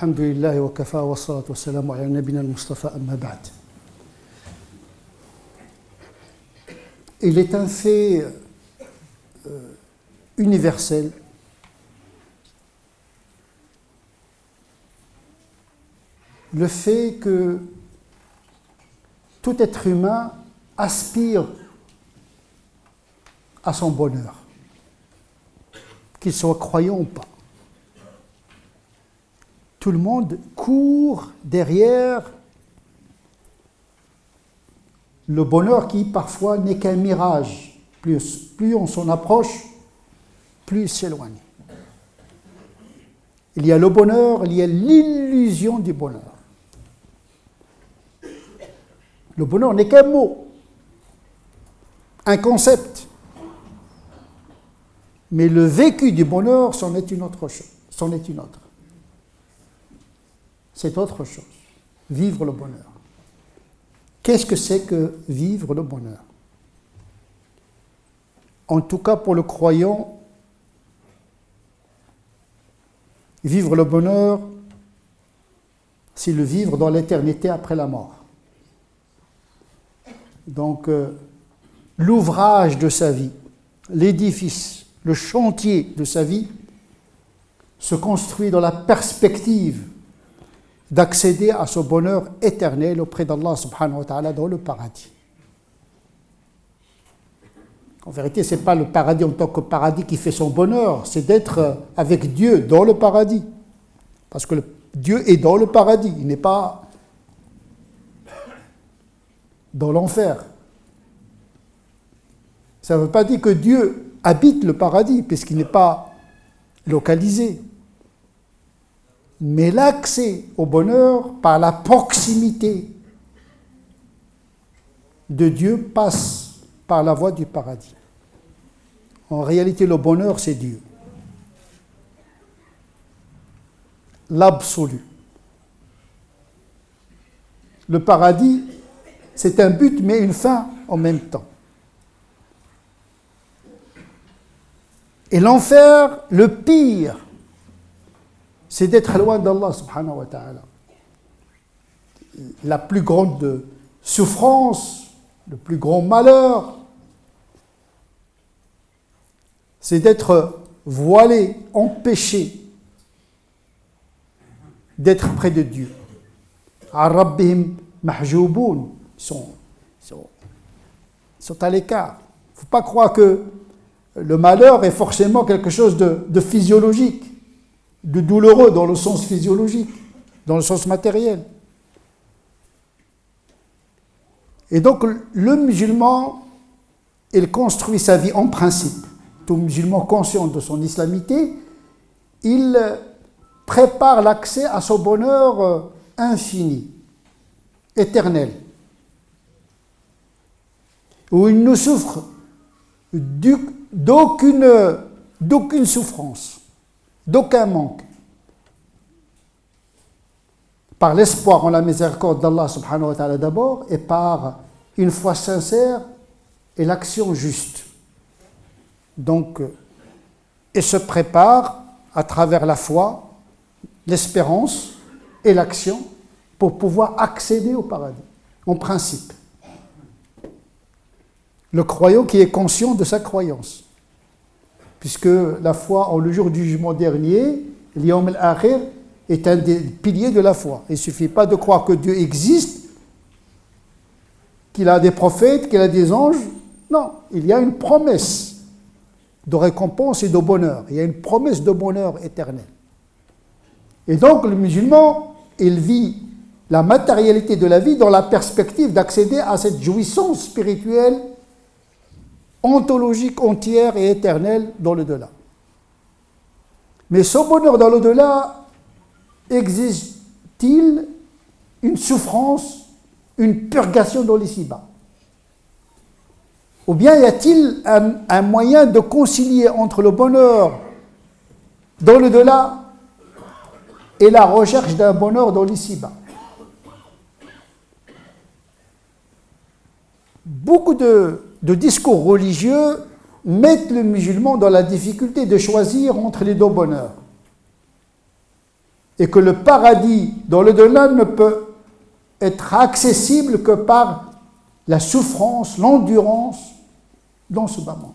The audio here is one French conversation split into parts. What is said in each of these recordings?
Alhamdulillah wa kafa wa salatu wa salamu ala nabina al-Mustafa amma ba'd. Il est un fait universel le fait que tout être humain aspire à son bonheur, qu'il soit croyant ou pas. Tout le monde court derrière le bonheur qui parfois n'est qu'un mirage. Plus on s'en approche, plus il s'éloigne. Il y a le bonheur, il y a l'illusion du bonheur. Le bonheur n'est qu'un mot, un concept. Mais le vécu du bonheur, c'en est une autre chose. C'en est une autre. C'est autre chose. Vivre le bonheur. Qu'est-ce que c'est que vivre le bonheur? En tout cas, pour le croyant, vivre le bonheur, c'est le vivre dans l'éternité après la mort. Donc, l'ouvrage de sa vie, l'édifice, le chantier de sa vie se construit dans la perspective d'accéder à ce bonheur éternel auprès d'Allah subhanahu wa ta'ala dans le paradis. En vérité, ce n'est pas le paradis en tant que paradis qui fait son bonheur, c'est d'être avec Dieu dans le paradis. Parce que Dieu est dans le paradis, il n'est pas dans l'enfer. Ça ne veut pas dire que Dieu habite le paradis, puisqu'il n'est pas localisé. Mais l'accès au bonheur par la proximité de Dieu passe par la voie du paradis. En réalité, le bonheur, c'est Dieu. L'absolu. Le paradis, c'est un but, mais une fin en même temps. Et l'enfer, le pire, c'est d'être loin d'Allah subhanahu wa ta'ala. La plus grande souffrance, le plus grand malheur, c'est d'être voilé, empêché d'être près de Dieu. Arabbihim mahjouboun, ils sont à l'écart. Il ne faut pas croire que le malheur est forcément quelque chose de physiologique, de douloureux dans le sens physiologique, dans le sens matériel. Et donc le musulman, il construit sa vie en principe. Tout musulman conscient de son islamité, il prépare l'accès à son bonheur infini, éternel, où il ne souffre d'aucune souffrance, d'aucun manque, par l'espoir en la miséricorde d'Allah subhanahu wa ta'ala d'abord, et par une foi sincère et l'action juste. Donc, il se prépare à travers la foi, l'espérance et l'action pour pouvoir accéder au paradis, en principe. Le croyant qui est conscient de sa croyance. Puisque la foi en le jour du jugement dernier, l'Yawm al-Akhir, est un des piliers de la foi. Il ne suffit pas de croire que Dieu existe, qu'il a des prophètes, qu'il a des anges. Non, il y a une promesse de récompense et de bonheur. Il y a une promesse de bonheur éternel. Et donc le musulman, il vit la matérialité de la vie dans la perspective d'accéder à cette jouissance spirituelle ontologique, entière et éternelle dans l'au-delà. Mais ce bonheur dans l'au-delà, existe-t-il une souffrance, une purgation dans l'ici-bas? Ou bien y a-t-il un moyen de concilier entre le bonheur dans l'au-delà et la recherche d'un bonheur dans l'ici-bas? Beaucoup de discours religieux mettent le musulman dans la difficulté de choisir entre les deux bonheurs. et que le paradis dans le delà ne peut être accessible que par la souffrance, l'endurance dans ce bas monde.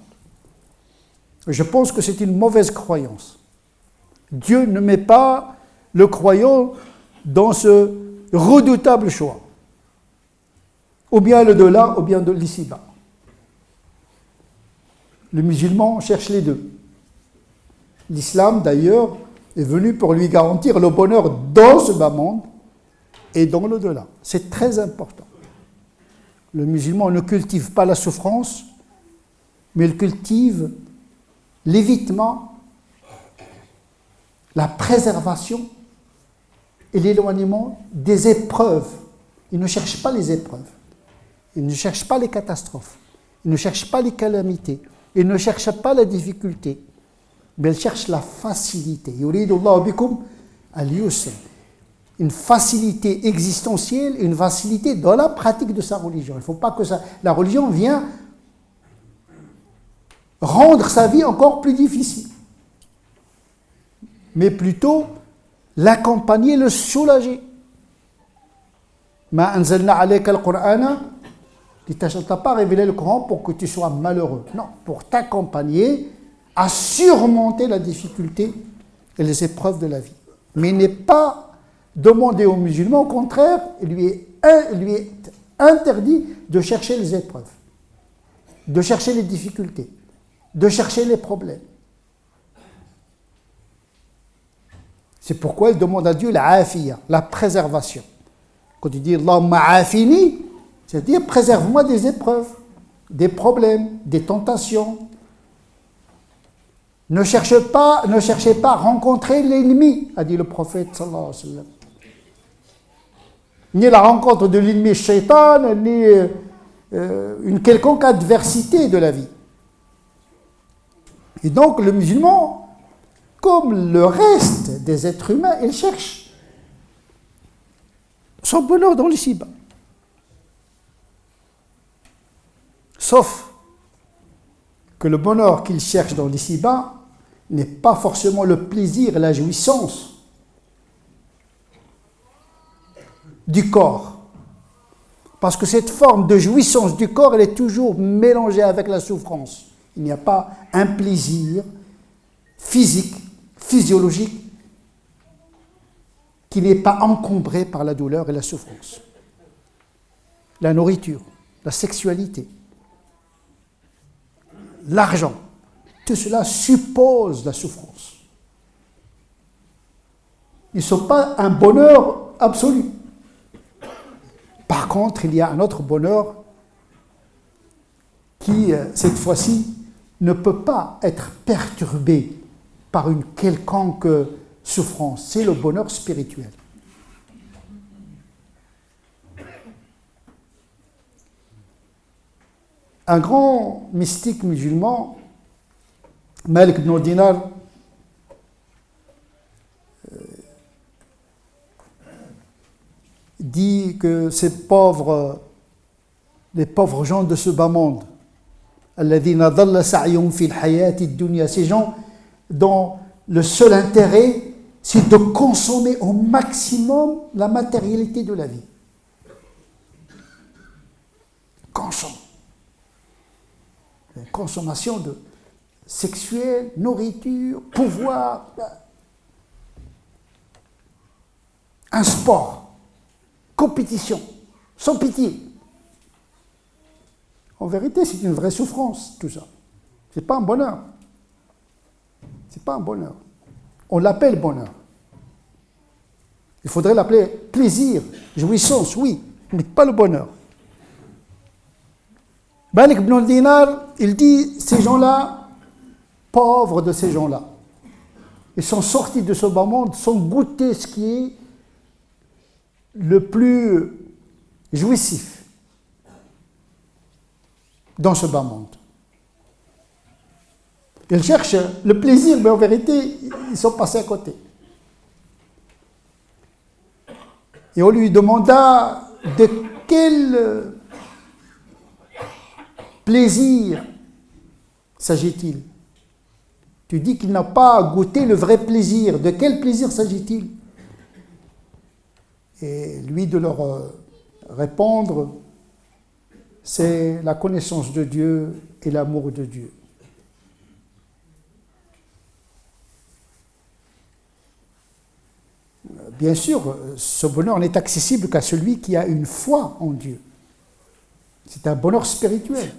Je pense que c'est une mauvaise croyance. Dieu ne met pas le croyant dans ce redoutable choix. Ou bien le delà, ou bien de l'ici-bas. Le musulman cherche les deux. L'islam, d'ailleurs, est venu pour lui garantir le bonheur dans ce bas monde et dans le delà. C'est très important. Le musulman ne cultive pas la souffrance, mais il cultive l'évitement, la préservation et l'éloignement des épreuves. Il ne cherche pas les épreuves, il ne cherche pas les catastrophes, il ne cherche pas les calamités, il ne cherche pas la difficulté, mais il cherche la facilité. Yuridu Allahu bikum al-yusr. Une facilité existentielle, une facilité dans la pratique de sa religion. Il ne faut pas que la religion vienne rendre sa vie encore plus difficile, mais plutôt l'accompagner, le soulager. Ma anzalna alayka al-Qur'ana, tu n'as pas révélé le Coran pour que tu sois malheureux. Non, pour t'accompagner à surmonter la difficulté et les épreuves de la vie. Mais il n'est pas demandé aux musulmans, au contraire, il lui est interdit de chercher les épreuves, de chercher les difficultés, de chercher les problèmes. C'est pourquoi il demande à Dieu la afiya, la préservation. Quand il dit Allahumma afini, c'est-à-dire préserve-moi des épreuves, des problèmes, des tentations. Ne cherchez pas à rencontrer l'ennemi, a dit le prophète sallallahu alayhi wa sallam. Ni la rencontre de l'ennemi shaitan, ni une quelconque adversité de la vie. Et donc le musulman, comme le reste des êtres humains, il cherche son bonheur dans l'ici-bas. Sauf que le bonheur qu'il cherche dans l'ici-bas n'est pas forcément le plaisir et la jouissance du corps. Parce que cette forme de jouissance du corps, elle est toujours mélangée avec la souffrance. Il n'y a pas un plaisir physique, physiologique, qui n'est pas encombré par la douleur et la souffrance. La nourriture, la sexualité, l'argent, tout cela suppose la souffrance. Ils ne sont pas un bonheur absolu. Par contre, il y a un autre bonheur qui, cette fois-ci, ne peut pas être perturbé par une quelconque souffrance. C'est le bonheur spirituel. Un grand mystique musulman, Malik ibn Dinar, dit que les pauvres gens de ce bas monde, ces gens dont le seul intérêt, c'est de consommer au maximum la matérialité de la vie. Consommation de sexuelle, nourriture, pouvoir, un sport, compétition, sans pitié. En vérité, c'est une vraie souffrance, tout ça. Ce n'est pas un bonheur. C'est pas un bonheur. On l'appelle bonheur. Il faudrait l'appeler plaisir, jouissance, oui, mais pas le bonheur. Malik ibn Dinar, il dit, ces gens-là, pauvres de ces gens-là, ils sont sortis de ce bas monde sans goûter ce qui est le plus jouissif dans ce bas monde. Ils cherchent le plaisir, mais en vérité, ils sont passés à côté. Et on lui demanda de quel plaisir s'agit-il? Tu dis qu'il n'a pas goûté le vrai plaisir. De quel plaisir s'agit-il? Et lui de leur répondre, c'est la connaissance de Dieu et l'amour de Dieu. Bien sûr, ce bonheur n'est accessible qu'à celui qui a une foi en Dieu. C'est un bonheur spirituel.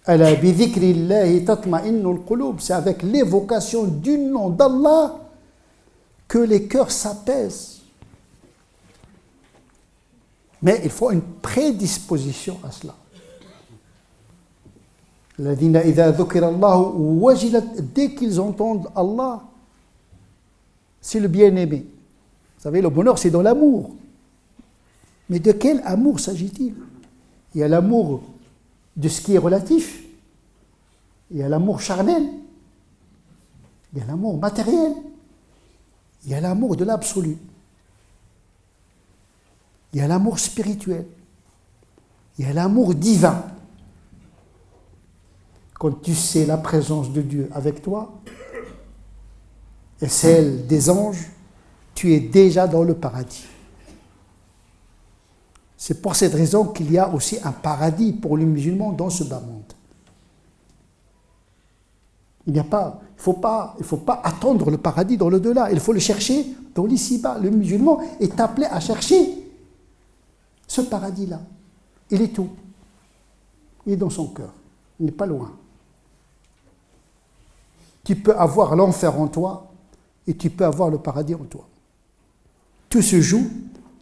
C'est avec l'évocation du nom d'Allah que les cœurs s'apaisent. Mais il faut une prédisposition à cela. Dès qu'ils entendent Allah, c'est le bien-aimé. Vous savez, le bonheur, c'est dans l'amour. Mais de quel amour s'agit-il? Il y a l'amour de ce qui est relatif, il y a l'amour charnel, il y a l'amour matériel, il y a l'amour de l'absolu, il y a l'amour spirituel, il y a l'amour divin. Quand tu sais la présence de Dieu avec toi et celle des anges, tu es déjà dans le paradis. C'est pour cette raison qu'il y a aussi un paradis pour les musulmans dans ce bas monde. Il ne faut pas attendre le paradis dans l'au-delà, il faut le chercher dans l'ici-bas. Le musulman est appelé à chercher ce paradis-là. Il est où? Il est dans son cœur, il n'est pas loin. Tu peux avoir l'enfer en toi et tu peux avoir le paradis en toi. Tout se joue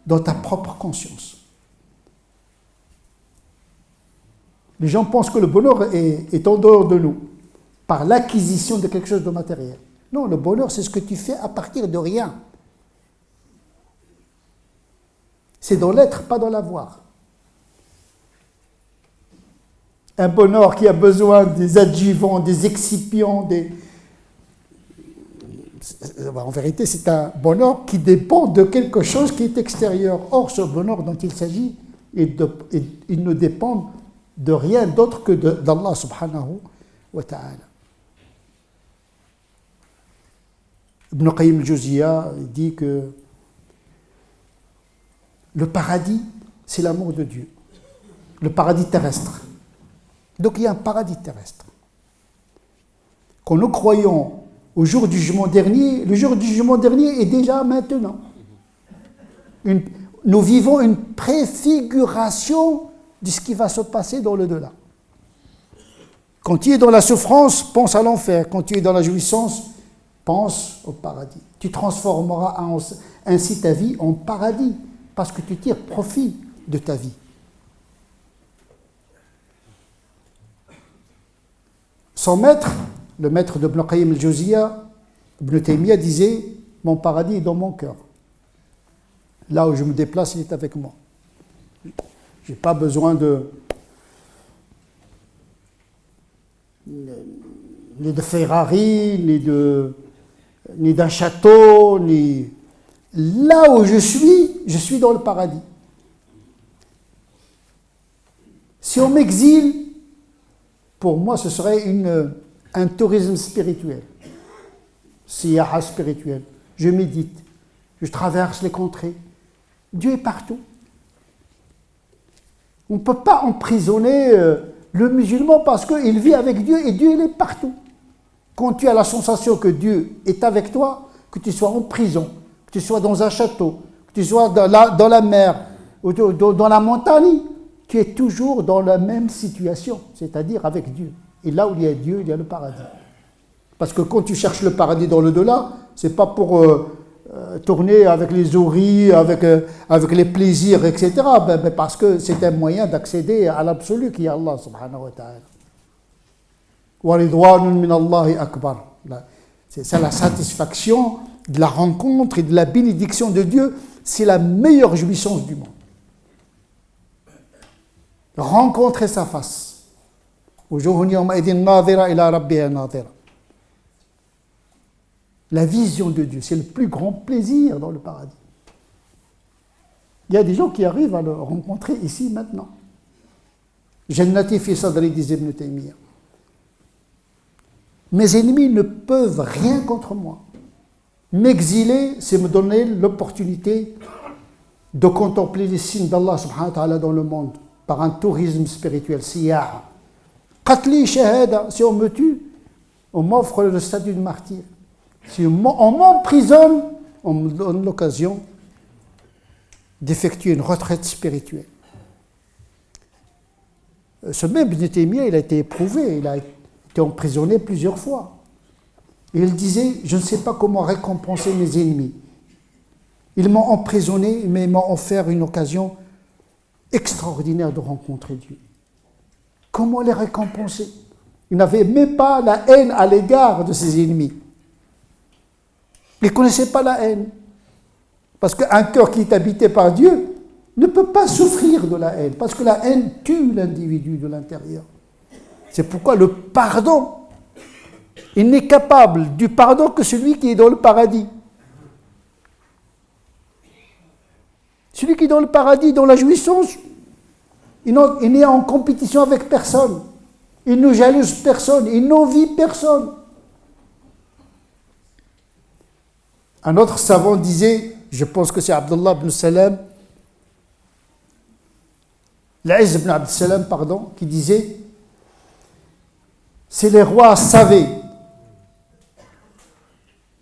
dans ta propre conscience. Les gens pensent que le bonheur est en dehors de nous, par l'acquisition de quelque chose de matériel. Non, le bonheur, c'est ce que tu fais à partir de rien. C'est dans l'être, pas dans l'avoir. Un bonheur qui a besoin des adjuvants, des excipients, en vérité, c'est un bonheur qui dépend de quelque chose qui est extérieur. Or, ce bonheur dont il s'agit, il ne dépend de rien d'autre que d'Allah subhanahu wa ta'ala. Ibn Qayyim al-Jawziyya dit que le paradis, c'est l'amour de Dieu. Le paradis terrestre. Donc il y a un paradis terrestre. Quand nous croyons au jour du jugement dernier, le jour du jugement dernier est déjà maintenant. Nous vivons une préfiguration de ce qui va se passer dans le-delà. Quand tu es dans la souffrance, pense à l'enfer. Quand tu es dans la jouissance, pense au paradis. Tu transformeras ainsi ta vie en paradis, parce que tu tires profit de ta vie. Son maître, le maître de Ibn Qayyim al-Jawziyya, Ibn Taymiyyah disait « Mon paradis est dans mon cœur. Là où je me déplace, il est avec moi. Je n'ai pas besoin ni de Ferrari, ni d'un château, ni... Là où je suis dans le paradis. Si on m'exile, pour moi, ce serait un tourisme spirituel. Siyaha spirituel. Je médite, je traverse les contrées. Dieu est partout. On ne peut pas emprisonner le musulman parce qu'il vit avec Dieu et Dieu il est partout. Quand tu as la sensation que Dieu est avec toi, que tu sois en prison, que tu sois dans un château, que tu sois dans la mer ou dans la montagne, tu es toujours dans la même situation, c'est-à-dire avec Dieu. Et là où il y a Dieu, il y a le paradis. Parce que quand tu cherches le paradis dans le-delà, ce n'est pas pour tourner avec les houris, avec les plaisirs, etc. Parce que c'est un moyen d'accéder à l'absolu qui est Allah subhanahu wa ta'ala. Wa ridwanun min Allahi akbar. C'est ça la satisfaction de la rencontre et de la bénédiction de Dieu. C'est la meilleure jouissance du monde. Rencontrer sa face. Wujuhun yawma'idhin nadhira ila rabbiha nadhira. La vision de Dieu, c'est le plus grand plaisir dans le paradis. Il y a des gens qui arrivent à le rencontrer ici, maintenant. Jannati fi sadri, disait Ibn Taymiyyah. Mes ennemis ne peuvent rien contre moi. M'exiler, c'est me donner l'opportunité de contempler les signes d'Allah subhanahu wa ta'ala dans le monde par un tourisme spirituel, siyaha. Qatli shahada, si on me tue, on m'offre le statut de martyr. Si on m'emprisonne, on me donne l'occasion d'effectuer une retraite spirituelle. Ce même Ibn Taymiyyah, il a été éprouvé, il a été emprisonné plusieurs fois. Et il disait, je ne sais pas comment récompenser mes ennemis. Ils m'ont emprisonné, mais ils m'ont offert une occasion extraordinaire de rencontrer Dieu. Comment les récompenser? Il n'avait même pas la haine à l'égard de ses ennemis. Il ne connaissait pas la haine. Parce qu'un cœur qui est habité par Dieu ne peut pas souffrir de la haine, parce que la haine tue l'individu de l'intérieur. C'est pourquoi le pardon, il n'est capable du pardon que celui qui est dans le paradis. Celui qui est dans le paradis, dans la jouissance, il n'est en compétition avec personne. Il ne jalouse personne, il n'envie personne. Un autre savant disait, je pense que c'est Abdullah ibn Salam, l'Aïz ibn Abd Salam, pardon, qui disait, si les rois savaient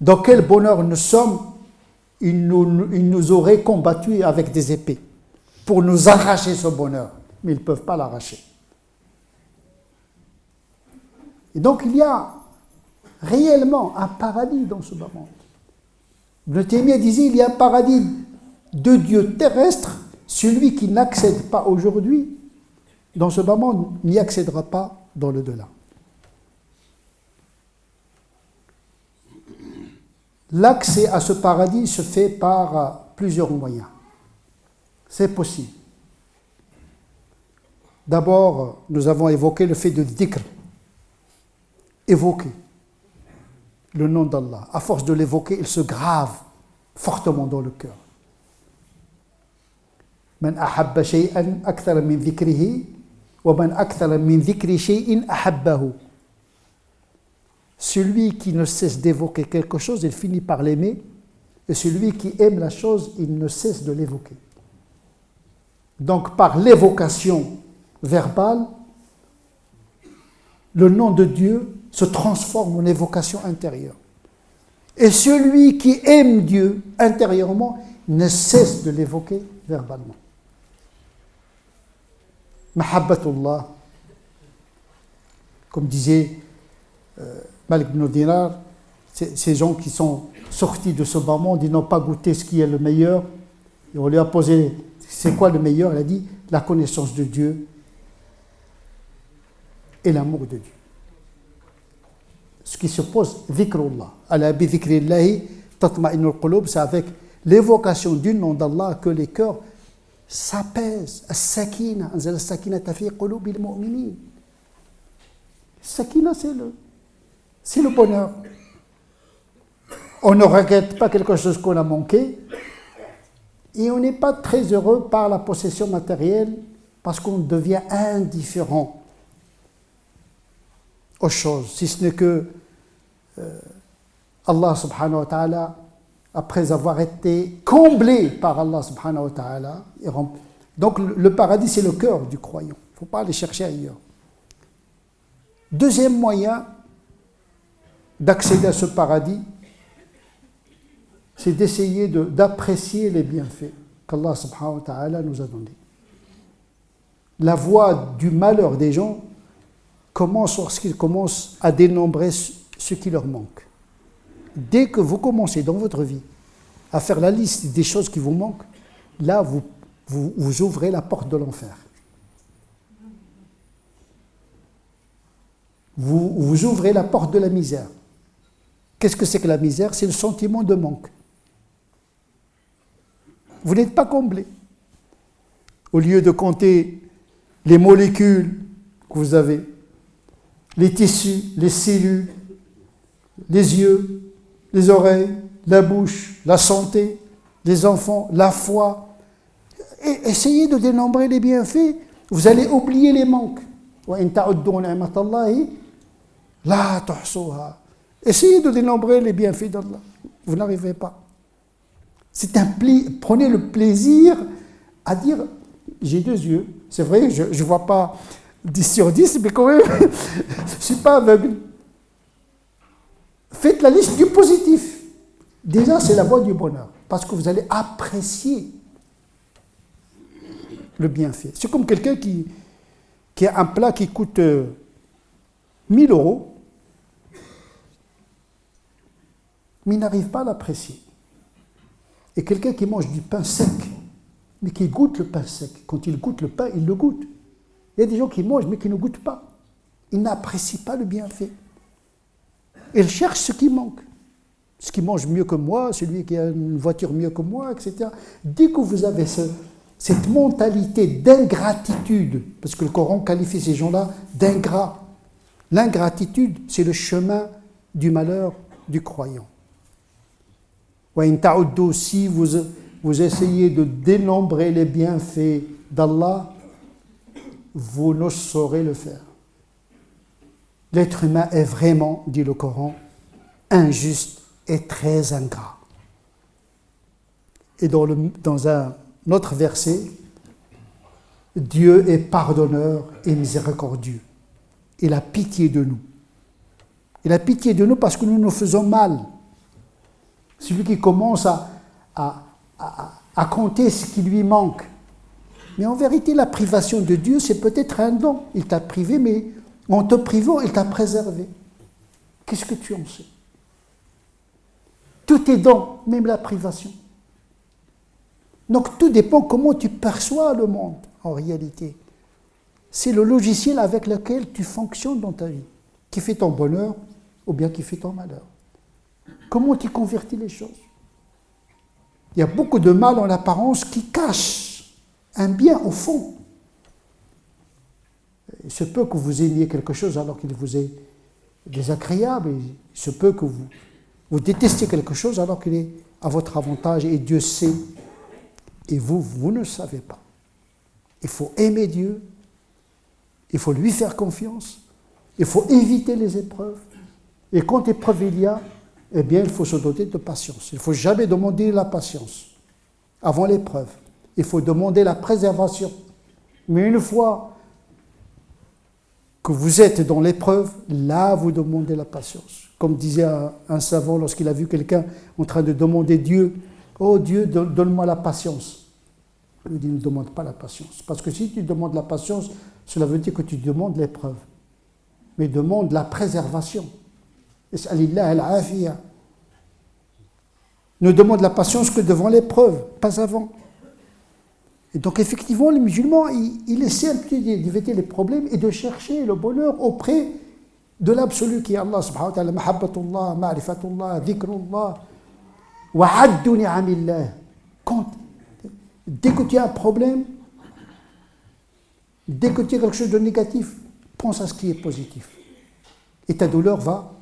dans quel bonheur nous sommes, ils nous auraient combattus avec des épées pour nous arracher ce bonheur. Mais ils ne peuvent pas l'arracher. Et donc il y a réellement un paradis dans ce bas monde. Ibn Taymiyyah disait, il y a un paradis de Dieu terrestre, celui qui n'accède pas aujourd'hui dans ce bas monde n'y accédera pas dans le delà. L'accès à ce paradis se fait par plusieurs moyens. C'est possible. D'abord, nous avons évoqué le fait de dhikr, évoquer le nom d'Allah. À force de l'évoquer, il se grave fortement dans le cœur. Man ahabba shay'an akthara min dhikrihi wa man akthara min dhikri shay'in ahabbahu. Celui qui ne cesse d'évoquer quelque chose, il finit par l'aimer, et celui qui aime la chose, il ne cesse de l'évoquer. Donc par l'évocation verbale, le nom de Dieu se transforme en évocation intérieure. Et celui qui aime Dieu intérieurement ne cesse de l'évoquer verbalement. Mahabbatullah, comme disait Malik ibn Dinar, ces gens qui sont sortis de ce bas monde, ils n'ont pas goûté ce qui est le meilleur. Et on lui a posé, c'est quoi le meilleur? Il a dit, la connaissance de Dieu et l'amour de Dieu. Ce qui se pose, dhikrullah. Ala bi dhikrillahi tatma'innul qulub, c'est avec l'évocation du nom d'Allah que les cœurs s'apaisent. As-sakina, anzala as-sakinata fi qulubil mu'minin. Sakina, c'est le bonheur. On ne regrette pas quelque chose qu'on a manqué et on n'est pas très heureux par la possession matérielle parce qu'on devient indifférent aux choses, si ce n'est que Allah subhanahu wa ta'ala, après avoir été comblé par Allah subhanahu wa ta'ala, donc le paradis c'est le cœur du croyant, il ne faut pas aller chercher ailleurs. Deuxième moyen d'accéder à ce paradis, c'est d'essayer d'apprécier les bienfaits qu'Allah subhanahu wa ta'ala nous a donnés. La voie du malheur des gens commence lorsqu'ils commencent à dénombrer ce qui leur manque. Dès que vous commencez dans votre vie à faire la liste des choses qui vous manquent, là vous ouvrez la porte de l'enfer. Vous ouvrez la porte de la misère. Qu'est-ce que c'est que la misère? C'est le sentiment de manque. Vous n'êtes pas comblé. Au lieu de compter les molécules que vous avez, les tissus, les cellules, les yeux, les oreilles, la bouche, la santé, les enfants, la foi, et essayez de dénombrer les bienfaits, vous allez oublier les manques. Essayez de dénombrer les bienfaits d'Allah. vous n'arrivez pas. Prenez le plaisir à dire, j'ai 2 yeux, c'est vrai, je ne vois pas 10 sur 10, mais quand même, je ne suis pas aveugle. Faites la liste du positif. Déjà, c'est la voie du bonheur, parce que vous allez apprécier le bienfait. C'est comme quelqu'un qui a un plat qui coûte 1000 euros, mais il n'arrive pas à l'apprécier. Et quelqu'un qui mange du pain sec, mais qui goûte le pain sec, quand il goûte le pain, il le goûte. Il y a des gens qui mangent, mais qui ne goûtent pas. Ils n'apprécient pas le bienfait. Ils cherchent ce qui manque. Ce qui mange mieux que moi, celui qui a une voiture mieux que moi, etc. Dès que vous avez cette mentalité d'ingratitude, parce que le Coran qualifie ces gens-là d'ingrats. L'ingratitude, c'est le chemin du malheur du croyant. Si vous essayez de dénombrer les bienfaits d'Allah, vous ne saurez le faire. L'être humain est vraiment, dit le Coran, injuste et très ingrat. Et dans un autre verset, Dieu est pardonneur et miséricordieux. Il a pitié de nous. Il a pitié de nous parce que nous nous faisons mal. Celui qui commence à compter ce qui lui manque. Mais en vérité, la privation de Dieu, c'est peut-être un don. Il t'a privé, mais en te privant, il t'a préservé. Qu'est-ce que tu en sais? Tout est don, même la privation. Donc tout dépend comment tu perçois le monde, en réalité. C'est le logiciel avec lequel tu fonctionnes dans ta vie, qui fait ton bonheur ou bien qui fait ton malheur. Comment tu convertis les choses? Il y a beaucoup de mal en apparence qui cache un bien au fond. Il se peut que vous aimiez quelque chose alors qu'il vous est désagréable. Il se peut que vous détestiez quelque chose alors qu'il est à votre avantage et Dieu sait. Et vous ne le savez pas. Il faut aimer Dieu. Il faut lui faire confiance. Il faut éviter les épreuves. Et quand épreuve il y a, eh bien, il faut se doter de patience. Il ne faut jamais demander la patience avant l'épreuve. Il faut demander la préservation. Mais une fois que vous êtes dans l'épreuve, là, vous demandez la patience. Comme disait un savant lorsqu'il a vu quelqu'un en train de demander Dieu, « Oh Dieu, donne-moi la patience. » Il dit, ne demande pas la patience. Parce que si tu demandes la patience, cela veut dire que tu demandes l'épreuve. Mais demande la préservation. Ne demande la patience que devant l'épreuve, pas avant. Et donc effectivement, le musulman, il essaie un petit d'éviter les problèmes et de chercher le bonheur auprès de l'absolu qui est Allah subhanahu wa ta'ala, mahabbatullah, ma'rifatullah, dhikrullah, wa addu ni'amillah. Dès que tu as un problème, dès que tu as quelque chose de négatif, pense à ce qui est positif. Et ta douleur va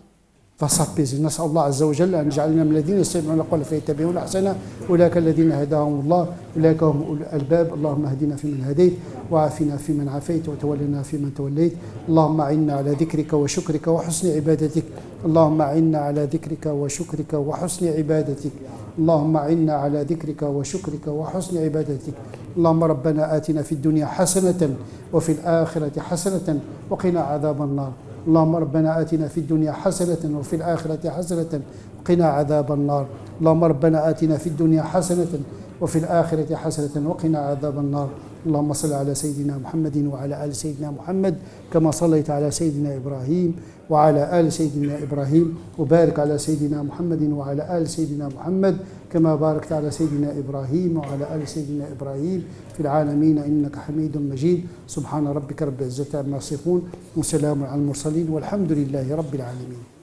s'apaiser. نسأل الله عز وجل أن يجعلنا من الذين يستمعون القول فيتبعون أحسنه أولئك الذين هداهم الله أولئك هم أولو الألباب اللهم اهدنا فيمن هديت وعافنا فيمن عافيت وتولنا فيمن توليت اللهم أعنا على ذكرك وشكرك وحسن عبادتك اللهم أعنا على ذكرك وشكرك وحسن عبادتك اللهم أعنا على ذكرك وشكرك وحسن عبادتك اللهم ربنا آتنا في الدنيا حسنة وفي الآخرة حسنة وقنا عذاب النار اللهم ربنا آتنا في الدنيا حسنة وفي الآخرة حسنة وقنا عذاب النار اللهم ربنا آتنا في الدنيا حسنة وفي الآخرة حسنة وقنا عذاب النار اللهم صل على سيدنا محمد وعلى آل سيدنا محمد كما صليت على سيدنا إبراهيم وعلى آل سيدنا إبراهيم وبارك على سيدنا محمد وعلى آل سيدنا محمد كما باركت على سيدنا إبراهيم وعلى آل سيدنا إبراهيم في العالمين إنك حميد مجيد سبحان ربك رب العزة عما يصفون وسلام على المرسلين والحمد لله رب العالمين.